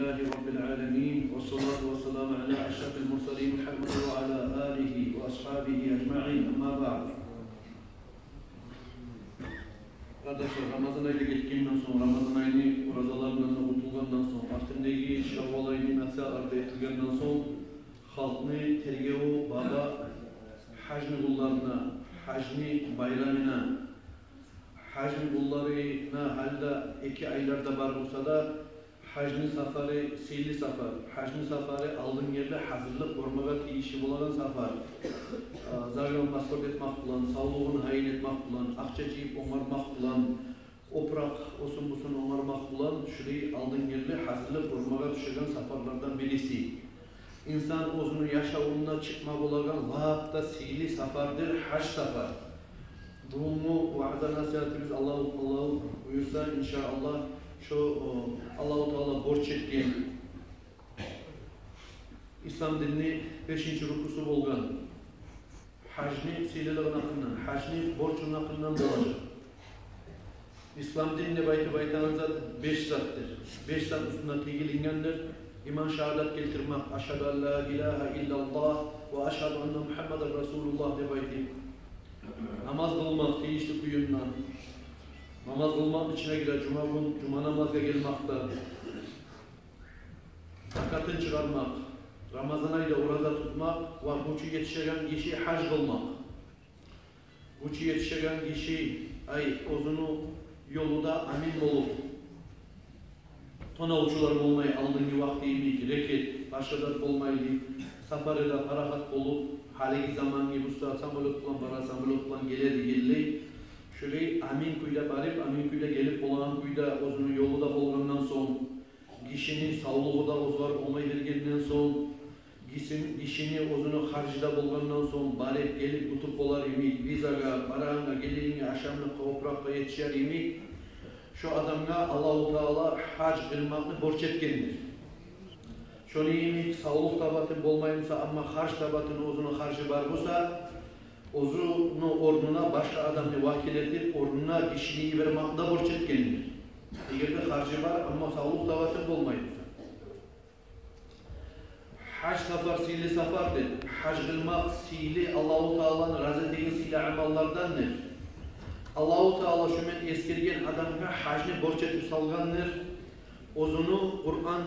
لله رب العالمين والصلاة والسلام على أشرف المرسلين محمد وعلى آله وأصحابه أجمعين أما بعد. Kardeşler, Ramazan ayı geçtiğinden sonra, Ramazan ayını orazalarından unutulgandan sonra, vaktindeki Şevval ayını nasıl arda etilgenden sonra, halkını tergevu, baba, hacni kullarına, hacni bayramına, hacni kullarına halde 2 aylarda var olsa da, hacni safarı, seyli safar, hacni safarı aldığın yerde hazırlık kormağa teyişi olan safar. Zargın pasport etmek bulan, sağlığını hayin etmek bulan, akça ciyip onarmak bulan, oprak, osun busun onarmak bulan, şurayı aldığın yerde hazırlık kormağa düşen safarlardan birisi. İnsan özünü yaşamına çıkmak olan vahatta seyli safardır, hac safar. Durumu vaada nasihatimiz Allah buyursa inşallah şu Allah-u Teala borç ettiğin İslam dinini 5. rukusu olgan hacni seyliğin hakkından, hacni borcun hakkından olacak. İslam dinini baytanınızda 5 sattır. 5 saat üstünde tegilingendir. İman şehadet getirmek, aşhadu en la ilahe illallah ve aşhadu enne Muhammeden Resulullah de bayti. Namaz kılmak, teyişli kuyundan. Namaz kılmak içine girer, cuma namazga gelmekte. Zakatın çıkarmak, Ramazan ayda orada tutmak ve buçu yetişen kişi hac kılmak. Buçu yetişen kişi özünü yolunda amin olup, tona uçular olmayı aldığın vakti reket, başkadır olmayı, safarıyla harakat olup, haliki zaman gibi usta samolot bulan, para samolot bulan geldi. Şöyle amin kuyda barip, amin kuyda gelip olan kuyda özünün yolu da olgandan son, kişinin sağlığı da ozgar olmayı vergenden son, kişinin özünün harcıda olgandan son, barip gelip tutup olar imik, vizaga, barağına, gelini, aşamını, toprakla yetişer imik, şu adamga Allah-u Teala hac kılmakını borç etkendir. Şöyle imik, sağlık tabatın olmayınsa ama harç tabatın özünün harcı var olsa, Ozunu orduna başka adamını vakil edip orduna kişiliği vermekte borç etkendir. Eğer de harcı var ama sağlık davatı olmayınca. Hac safar sili safardır. Hac kılmak sili Allah-u Teala'nın razı ettiği sili amallardandır. Allah-u Teala şumen eskergen adamga hacni borç etip salgandır. Ozunu Kur'an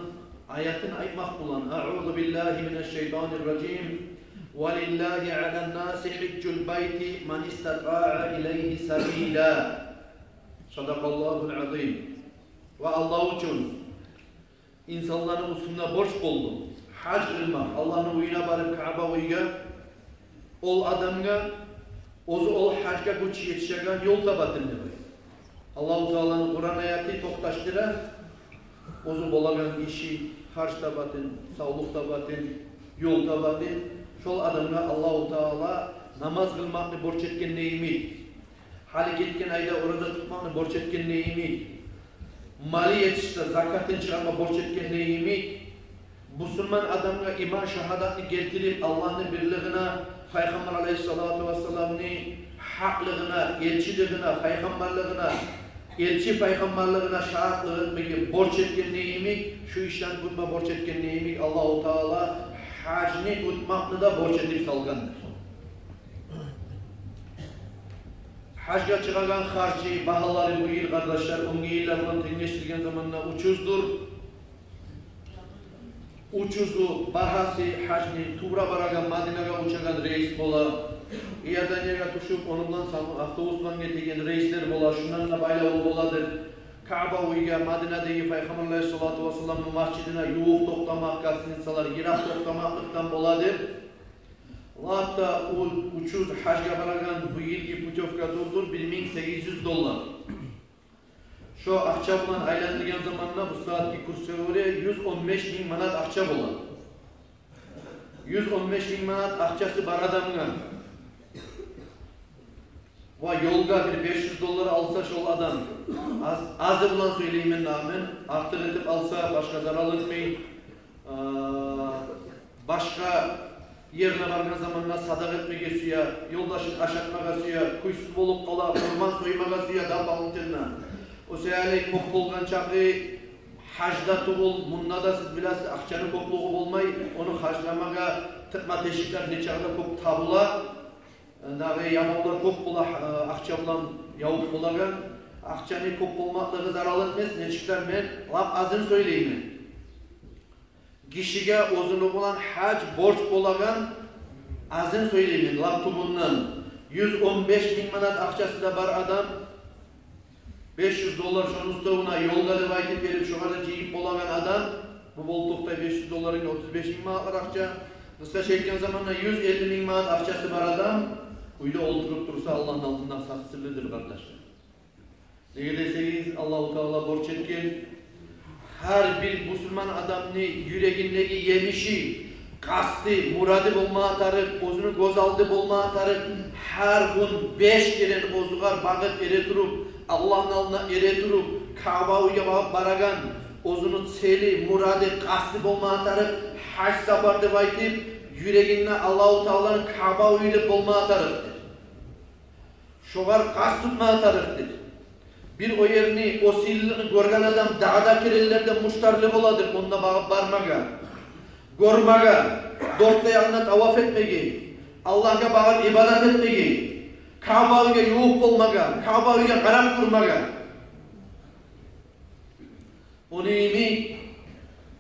ayetini aytmak bulan. A'udhu billahi mineşşeytanirracim. وَلِلَّهِ عَلَى النَّاسِ حِجُّ الْبَيْتِ مَنْ اِسْتَطَاعَ اِلَيْهِ سَب۪يلًا Sadakallahul azim. Ve Allah için insanların üstünde borç buldu. Hac kılmak, Allah'ın uyuna barıp Kaaba uyga, ol adamga, ol hacga güç yetişegen yol tabatın demek. Allah-u Teala'nın Kur'an ayeti toktaştıra, ozu bolagan işi, harç tabatın, sağlık tabatın, yol tabatın, şol adamga Allah-u Teala namaz kılmakını borç etken neyimi, hali ketken ayda orada tutmakını borç etken neyimi, mali yetişse zakatın çıkarma borç etken neyimi, Müslüman adamga iman şehadatını getirip Allah'ın birliğine, Peygamber aleyhissalatu vesselam'ın haklığına, elçiliğine, peygamberliğine, elçi peygamberliğine şahatlığına borç etken neyimi, şu işten tutma borç etken neyimi Allah-u Teala hacni tutmakını da borç edip salgandır. Hacga çıkargan harcı, bahaları bu yıl kardeşler, 10 yıllarla tenleştirgen zamanla ucuzdur. Ucuzu, bahası hacni, Tubra baragan, Madinaga uçagan reis bola, yerden yere tuşup onunla avtobusla getiren reisler bola, şunlarla bayla boladır. Kaaba uyga, Madine'deki Peygamber aleyhissalatu vesselam'ın mascidine yuğuk toplamak, kasınsalar, Irak toplamaklıktan boladır. Hatta o ucuz hacga baragan bu yılki putovka durdur, $1.800. Şu akça bulan aylandırgan zamanla bu saatki kursu öyle 115.000 manat akça bulan. 115.000 manat akçası bar adamga. Ve yolga bir $500 alsa şol adam. Azı bulan söyleyeyim rağmen, artır edip alsa başka zarar etmeyin. Başka yerine vargan zamanla sadak etmeye suya, yoldaşın aşatmaga suya, kuysuz bolup kala, orman soymaga suya da bağıntırına. O seyali kok bolgan çakı hajda tuğul, bunda da siz bilasiz, akçanın kopluğu bolmay, onu hajlamaga tıkma teşikler neçağda kop tabula, dağı yamallar kop bola, akça bulan yavuk bolagan, akçanın kop bolmaklığı zaral etmez, neçikler men, lap azın söyleyeyim. Kişiye ozunu bulan hac borç bolagan, azın söyleyeyim, lap tubundan. 115 bin manat akçası da bar adam, $500 şunun ustavına yolga da vakit verip şu kadar ciyip bolagan adam, bu boltukta $500'ın 35 bin manat akça, kısa çektiğin zamanla 150 bin manat akçası var adam, uyda oturup dursa Allah'ın altından saksırlıdır kardeşler. Ne deseniz Allah-u Teala borç etken, her bir Müslüman adamın yüreğindeki yemişi, kastı, muradı bulma atarıp, ozunu gozaldı bulma atarıp, her gün 5 kere ozugar bağıp ere durup, Allah'ın alına ere durup, Kabe'ye bağıp baragan, ozunu seli, muradı, kastı bulma atarıp, hac safardı baytip, yüreğine Allah-u Teala'nın Kabe'yi bulma atarıptır. Şogar kast tutma atarıptır. Bir o yerini, o silini görgen adam dağda kirellerde muştarlı boladır, onda bağıp barmaga. Gormaga, dört ayağına tavaf etmegi, Allah'a bağır ibadet etmegi, Kabe'ye yuğuk olmaga, Kabe'ye karak kurmaga. Onu imi,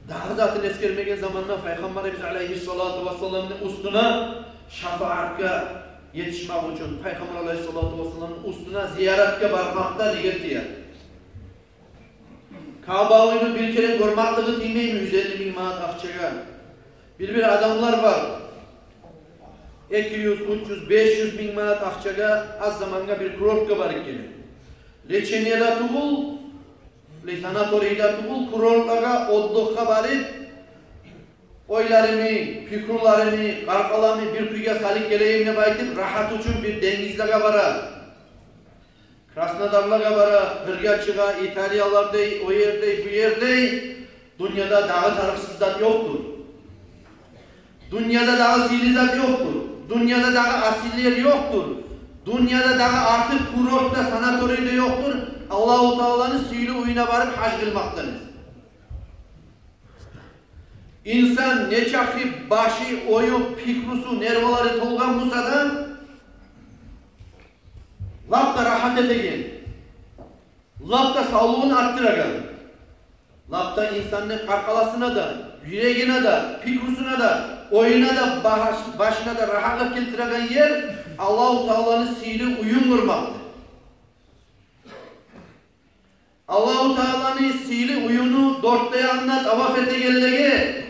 daha zaten eskermegen zamanla Peygamberimiz Aleyhissalatu Vesselam'ın ustuna şafaatka yetişmek için Peygamber Aleyhissalatu Vesselam'ın ustuna ziyaretka barmakta diğertiya. Kabe'yi bir kere görmaklığı demeyim 150 bin manat akçaga. Bir adamlar var. 200, 300, 500 bin manat akçaga az zamanda bir kurortka var ikili. Leçeniyada tuğul, sanatoriyada tuğul, kurortlaga oddukka barip, oylarımı, fikirlerimi, karkalarımı bir kuyuya salik geleyimle baytip, rahat için bir dengizlaga bara. Krasnodarlaga bara, Hırgaçıga, İtalyalarda, o yerde, bu yerde, dünyada dağı tarafsızlar yoktur. Dünyada dağı silizat yoktur. Dünyada dağı asiller yoktur. Dünyada dağı artık kurortta, sanatoride yoktur. Allah-u Teala'nın suyuyla uyuna varıp hac kılmaktanız. İnsan ne çakip, başı, oyu, pikrusu, nervaları tolgan bulsadan lap da rahat edegen. Lap da sağlığını arttıragan. Lap da insanın karkalasına da, yüreğine de, fikrusuna da, oyuna da, başına da rahatlık keltiren yer Allah-u Teala'nın sihirli uyum kurmaktır. Allah-u Teala'nın sihirli uyunu dörtte anlat avaf etegelleri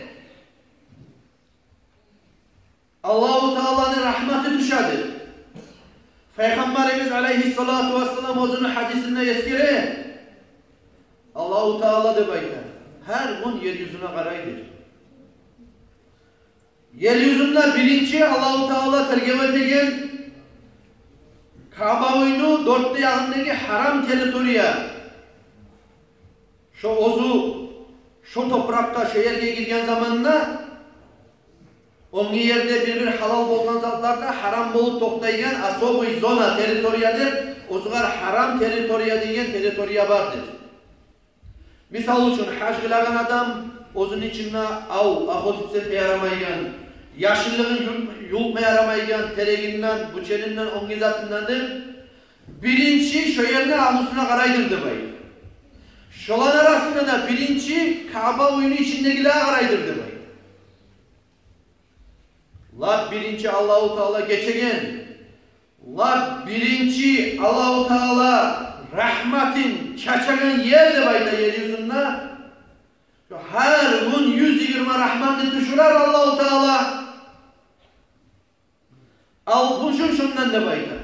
Allah-u Teala'nın rahmeti düşadır. Peygamberimiz Aleyhissalatu Vesselam o'zini hadisinde eskiri Allah-u Teala deb aytadi. Her gün yeryüzüne qaraydir. Yeryüzünde birinci Allah-u Teala tergib etgan Kabe'ni dörtte yağındaki haram teritoriya. Şu ozu, şu toprakta, şu yerge girgen zamanında onun yerde bir halal bolgan zatlarda haram bolup toktaygan asobuy zona teritoriyadır. Ozugar haram teritoriya degan teritoriya vardır. Misal üçün hac kılagan adam o'zun içinde ahotitse yaramaygan, yaşıllığın yulma yaramaygan tereginden, buçeninden, ongizatındandır. Birinci şu yerine amusuna karaydır debay. Şolan arasında da birinci Kabe oyunu içindekiler karaydır debay. Lat birinci Allah-u Teala geçegen. Lat birinci Allah-u Teala rahmetin çaçagan yer de bayda yeryüzünde. Her gün 120 rahmetini düşürer Allah-u Teala. Alkuşun şundan da bayda.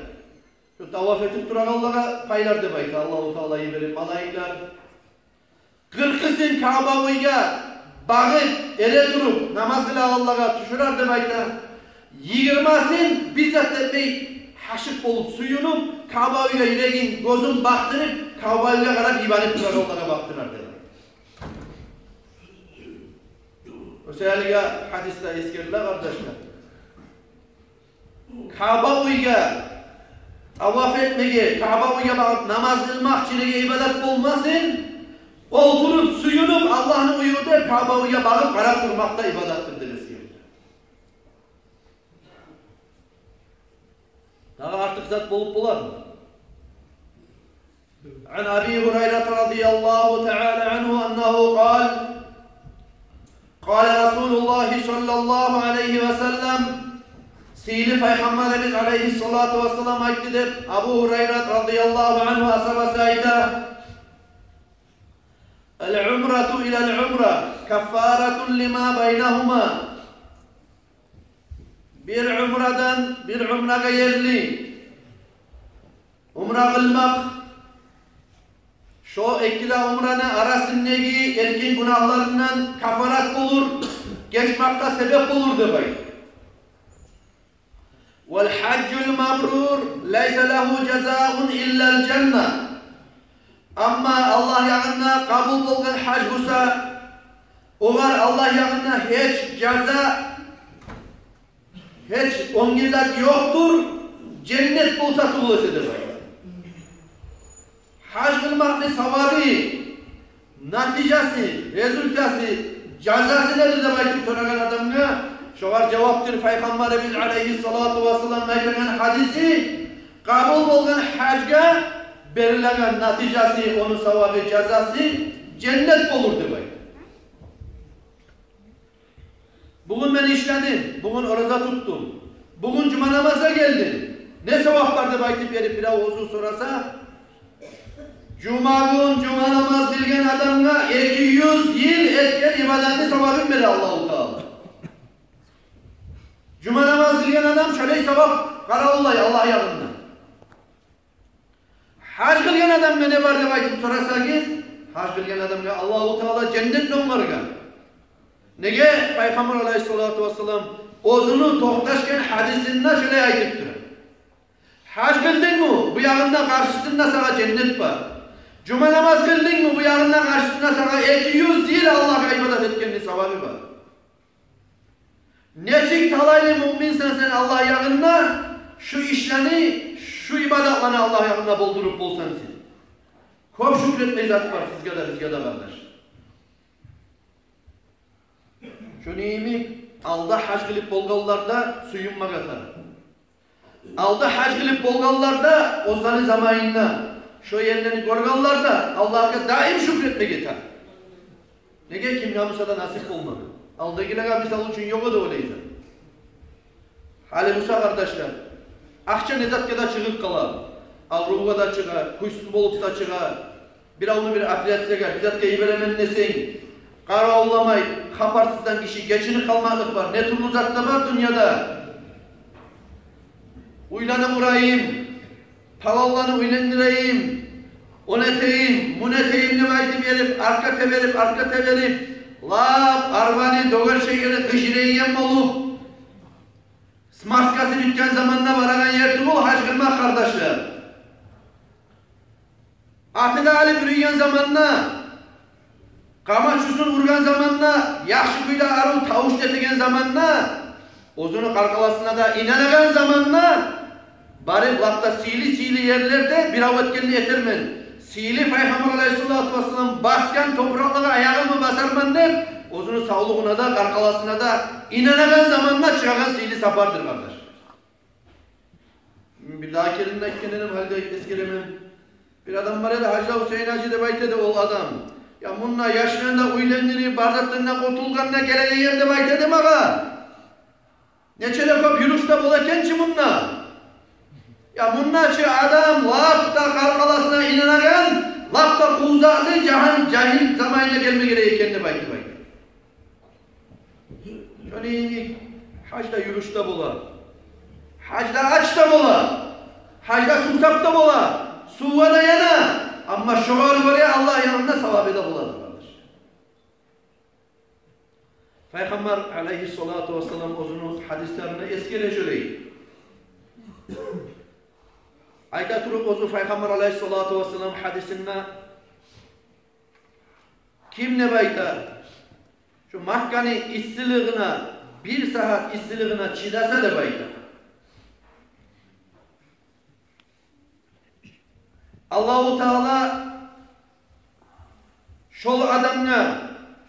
Şu tavaf etip duran Allah'a paylar da bayda. Allah-u Teala'yı verir malaikler. 40'ısın Kabe'ye bağıp ele durup namaz kıla Allah'a düşürer de bayda. 20'sın bizzat etmeyi haşık olup suyunup Kabe'ye yüreğin gözün baktırıp Kabe'ye kadar ibadet durar Allah'a baktırar dedi. Özellikle hadiste eskeriler kardeşler. Kabe'ye tavaf etmeye, Kabe'ye bakıp namaz kılmak için ibadet olmasın. Oturup suyunup Allah'ın uyuduğu Kabe'ye bakıp karab durmakta ibadettir demesi. Daha artık zat bulup bular mı? An Abi Hureyre radıyallahu teala anhu ennehu kal Kale Resulullah sallallahu aleyhi ve sellem Sili Peygamberimiz aleyhissalatu vesselam ayettidir. Abu Hureyre radıyallahu anhu ashabası ayette El-umratu ila'l-umra keffaretun lima beynehuma Bir umradan bir umraga yerli umra kılmak şu ikili umranın arasındaki erkin günahlarından kafarat olur, geçmakta sebep olur demek. Vel haccul mabrur leyse lehu cezaun illa'l cennet. Ama Allah yanında kabul olgan hac olsa, onlar Allah yanında hiç ceza, hiç ongilat yoktur, cennet bulsa tulası demek. Hac kılmak ne savabı, neticesi, rezultası, cezası nedir demek soran adamına? Şoğar cevaptır Peygamberimiz aleyhissalatu vesselam ayeten hadisi, kabul olgan hacga verilen neticesi, onun savabı, cezası cennet olur demek. Bugün ben işledim, bugün oruza tuttum, bugün cuma namaza geldim. Ne sevap var demek verip bir oğuzun sorarsa, Cuma gün cuma namaz bilgen adamına 200 yıl etken ibadetli sevabın verir Allah-u Teala. Cuma namaz bilgen adam şöyle sevap karavullay Allah yanında. Hac kılgen adam ne var demek sorarsanız, hac kılgen adamına Allah-u Teala cennet onlarga. Nege Peygamber aleyhissalatu vesselam ozunu tohtaşken hadisinde şöyle ayettir. Hac kıldın mı? Bu yanında karşısında sana cennet var. Cuma namaz kıldın mı? Bu yarından karşısında sana 200 yıl Allah'a ibadet etkenin sevabı var. Neçik talaylı müminsen sen Allah yanında şu işlerini, şu ibadetlerini Allah yanında boldurup bulsan sen. Çok şükretmeyi zat var sizgada kardeş. Şu neyimi? Alda hac kılıp bolgallarda suyunma katar. Alda hac kılıp bolgallarda ozanı zamanında şu yerlerini görganlarda Allah'a daim şükretmek yeter. Nege kim yamışada nasip olmadı. Aldakiler misal için yok da öyleyse. Hali Musa kardeşler. Akça nezatka da çıkıp kalar. Avrupa da çıkar. Huysuz bolup da çıkar. Bir avını bir afiyatse gel. Nezatka iberemen nesin. Kara ollamay. Kaparsızdan kişi geçini kalmadık var. Ne türlü zatta var dünyada. Uylanı vurayım. Tavallarını uylandırayım, oneteyim, muneteyim nevayeti verip, arka teverip, laf, arvani, dogar şekeri, kışireyem olup, smaskası bitken zamanla varagan yerti bul, hac kılmak kardeşler. Atını alıp yürüyen zamanla, kamaçusunu vurgan zamanla, yakşı kuyla arun tavuş tetigen zamanla, ozunu karkalasına da inanagan zamanla, bari lakta sili yerlerde bir avetkenli yetirmen. Sili Peygamber aleyhissalatu vesselam basken topraklara ayağımı basarman der. Ozunu sağlığına da, karkalasına da inanagan zamanla çıkagan sili sapardır kardeş. Bir daha kelimden kendim halde eskelemem. Bir adam var ya da Hacı Hüseyin Hacı de baytede ol adam. Ya bununla yaşlarında uylandırıyor, bardaklığında kurtulganına gelene yerde baytede maga. Neçede kop yürüyüşte bulaken ki bununla. Ya bunnaçı adam lafta kalkalasına inanagan, lafta kuzaklı cahil zamanıyla gelme gereği kendi baytı. Şöyle hacda yürüyüşte bula, hacda açta bula, hacda susapta bula, suva da yana, ama şuur var ya Allah yanında sevabı da buladır kardeş. Peygamber aleyhissalatu vesselam ozunu hadislerine eskile şöyleydi. Ayta turup ozu Peygamber aleyhissalatu vesselam hadisinde kim ne bayta şu Makka'nın istiliğine bir saat istiliğine çidasa da bayta Allah-u Teala Şol adamna,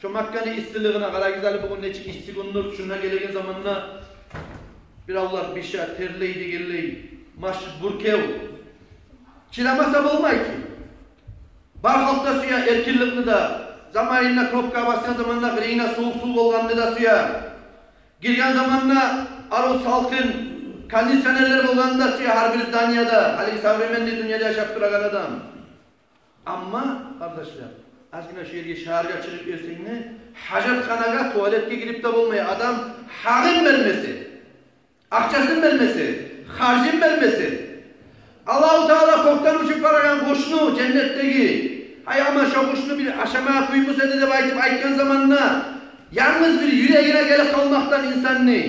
şu Makka'nın istiliğine, Karagizali bugün neçik istigunluk, şuna gelegen zamanla bir avlar bir şey terleydi geleydi. Maşit burkev. Çilamasa olmay ki. Bar halkta suya erkirlikni da, zamanında knopka basgan zamanla greyine soğuk su olgandı da suya. Girgen zamanla aro salkın, kondisyonerler olgandı da suya har bir Daniyada, haligi savremenli dünyada yaşap duragan adam. Ama kardeşler, azgina şu yerge şaharga çıkıp verseğine, hajatkanaga, tuvaletke girip de olmaya adam hağın vermesi, akçasın vermesi, harcın vermesi. Allah-u Teala koktan uçup baragan kuşnu cennetteki, hay ama şu kuşnu bir aşamaya kuymuş edip aytkan zamanına, yalnız bir yüreğine gelip kalmaktan insan ne?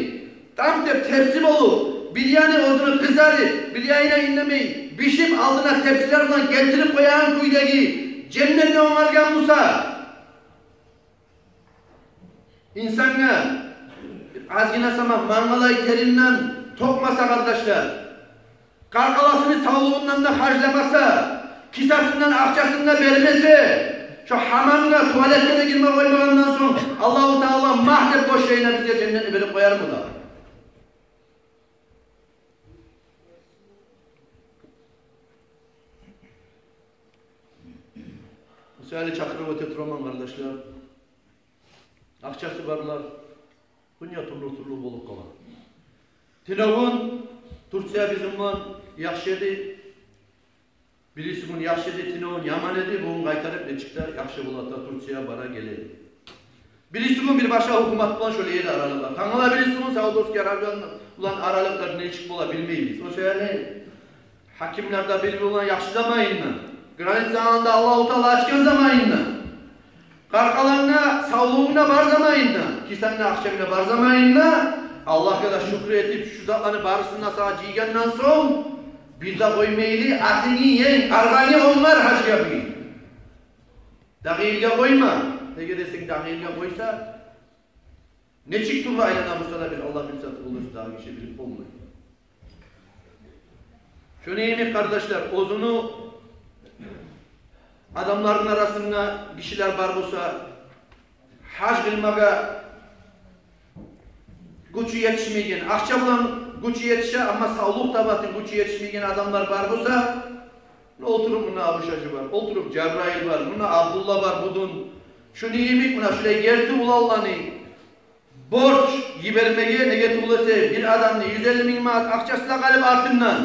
Tam tepsi olup, bir yani ozunu kızarı, bir yayına inlemeyi, bişip aldığına tepsilerden getirip koyan kuydaki, cennette onargan Musa. İnsanına, azgina sama mangalay terinden tokmasa kardeşler, karkalasını sağlığından da harcamasa, kisasından akçasından vermese, şu hamamda, tuvalette de girme koymagandan sonra Allah-u Teala mahdep boş şeyine bize cennetini verip koyar mı da? Misali çakırı öte turaman kardeşler, akçası varlar, dünya turlu bolup kalan. Tinovun, Tursiya bizimman yaxşı edi, birisi bunu yaxşı edi, Tinovun yaman edi, bunu kaytarıp ne çıktı, yaxşı bulata Tursiya bara geledi. Birisi bunu bir başka hukumat bulan şöyle yedi aralıklar. Tanrılar birisi bunu Saudovski ulan aralıklar ne çık bula bilmeyiz. O söyle, hakimlerde bilgi olan yaxşı zamanında, granit zamanında Allah-u Teala açkın zamanında, karkalarına, sağlığına var zamanında, kisanına, akşamına var zamanında, Allah'a da şükür edip şu zatlarını barısına sağa ciygenden son bir de koymaylı atını yiyen argani onlar hac yapayım. Dağıyla koyma. Ne gidersin dağıyla koysa ne çıktı da aynen namusuna bir Allah bir zatı olursa daha bir şey bilip olmuyor. Şunu yemek kardeşler, ozunu adamların arasında kişiler var olsa hac kılmaga gücü yetişmeyen, akça bulan gücü yetişe ama sağlık tabatı gücü yetişmeyen adamlar var olsa oturup buna Abu Şacı var, oturup Cebrail var, buna Abdullah var budun. Şunu yemek buna şöyle gerti ulallanı borç gibermeye ne getulası bir adamını 150 bin manat akçasına kalıp artından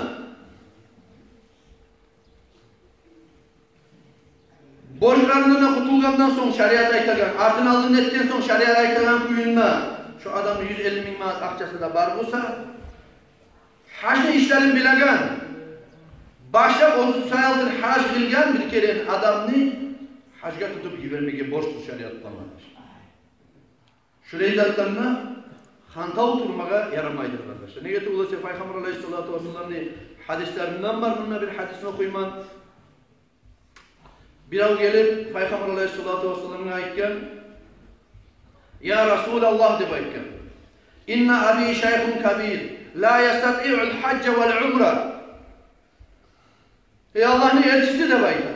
borçlarından kutulgandan son şariat aytagan, artın aldın etten son şariat aytagan kuyunna şu adamın 150 bin manat akçası da var olsa hac işlerin bilagan başa o sayaldın hac bilgen bir kere adamını hacga tutup gibermeye borçlu şariatlanmadır. Şurayı zatlarına hanta oturmaga yaramaydır arkadaşlar. Ne getir olası Peygamber Aleyhisselatü Vesselam'ın hadislerinden var bununla bir hadisini okuyman. Bir av gelip Peygamber Aleyhisselatü Vesselam'ın ayetken Ya Resulallah de bayken İnna abi şeyhun kabir la yastati'ul hacca vel umra Ey Allah'ın elçisi de bayken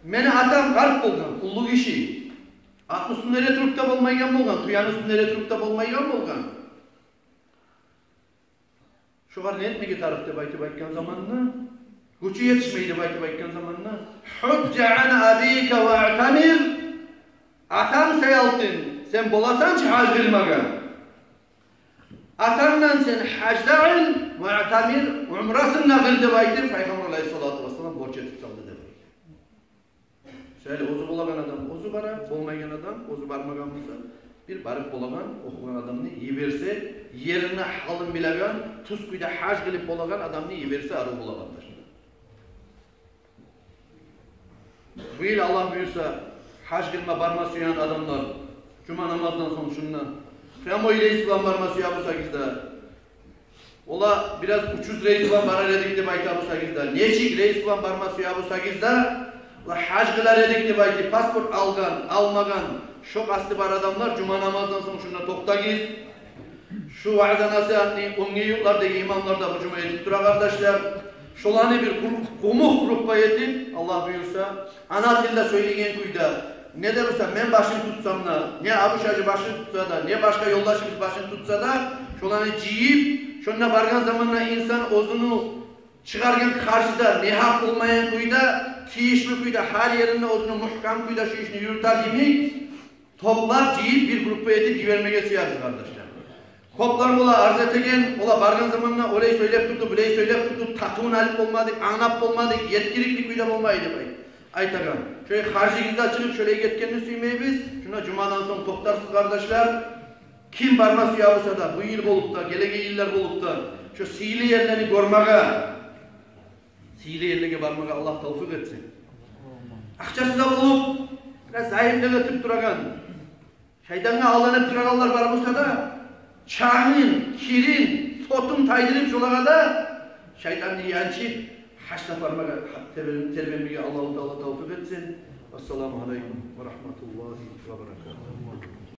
meni atam garp olgan, ullu kişi at üstünde retrukta bolmaygan bolgan, tuyan üstünde retrukta bolmaygan bolgan şugar ne etmege tarafta baykan zamanına gücü yetişmeydi baykan zamanına Hücce an abike ve a'tamir atam sayaltın sen bolasan ki hac kılmaga atamdan sen hacda'ın ve a'tamir umrasınla kıldı baytır Peygamber Aleyhisselatü Vesselam borç etip saldı dedi. Şöyle ozu bolagan adam ozu bara, bolmayan adam ozu barmagan olsa bir barıp bolagan, okugan adamını iyi verse yerine halın bilagan, tuskuyda hac kılıp bolagan adamını iyi verse arı bolagandır. Bu yıl Allah buyursa hac kılma barma suyan adamlar cuma namazdan sonra şundan Femo ile İslam barma suya bu sakizda ola biraz uçuz reis olan bara redikti bayta bu sakizda neçik reis olan barma suya bu sakizda hac kılar redikti bayti pasport algan, almagan şok astı bar adamlar cuma namazdan sonra şundan tokta giz şu vaazda nasihatni ongi yıllarda imamlarda bu cuma edip dura kardeşler şolani bir kumuk gruppa yetip Allah buyursa ana dilde söyleyen kuyda ne de olsa men başını tutsam da, ne Abuş Hacı başını tutsa da, ne başka yoldaşımız başını tutsa da, şolarını ciyip, şonuna bargan zamanla insan ozunu çıkarken karşıda, ne hak olmayan kuyda, tiyişli kuyda, her yerinde ozunu muhkam kuyda şu işini yürüter gibi, toplar ciyip bir grupa etip givermeye sıyarız kardeşler. Koplar ola arz etegen, ola bargan zamanla orayı söylep tuttu, burayı söylep tuttu, tatuğun alıp olmadık, anlap olmadık, yetkirikli kuyda olmaydı bay. Aytagan. Şöyle karşınızda açılıp şöyle yetkenini suymayız. Şuna cumadan sonra toktarsız kardeşler. Kim barma suya olsa da, bu yıl olup da, gelege yıllar olup da, şu sihirli yerlerini görmeye, sihirli yerlere barmaya Allah tavfik etsin. Akçası da olup, biraz zayıflığa ötüp duragan, şeytanına ağlanıp duraganlar var olsa da, çağın, kirin, totun taydırıp şolağa da, şeytanını yançıp, haşla parmağa terbiyemiye Allah-u Teala tavfik etsin. Esselamu Aleyküm ve Rahmetullahi ve Berekatuhu.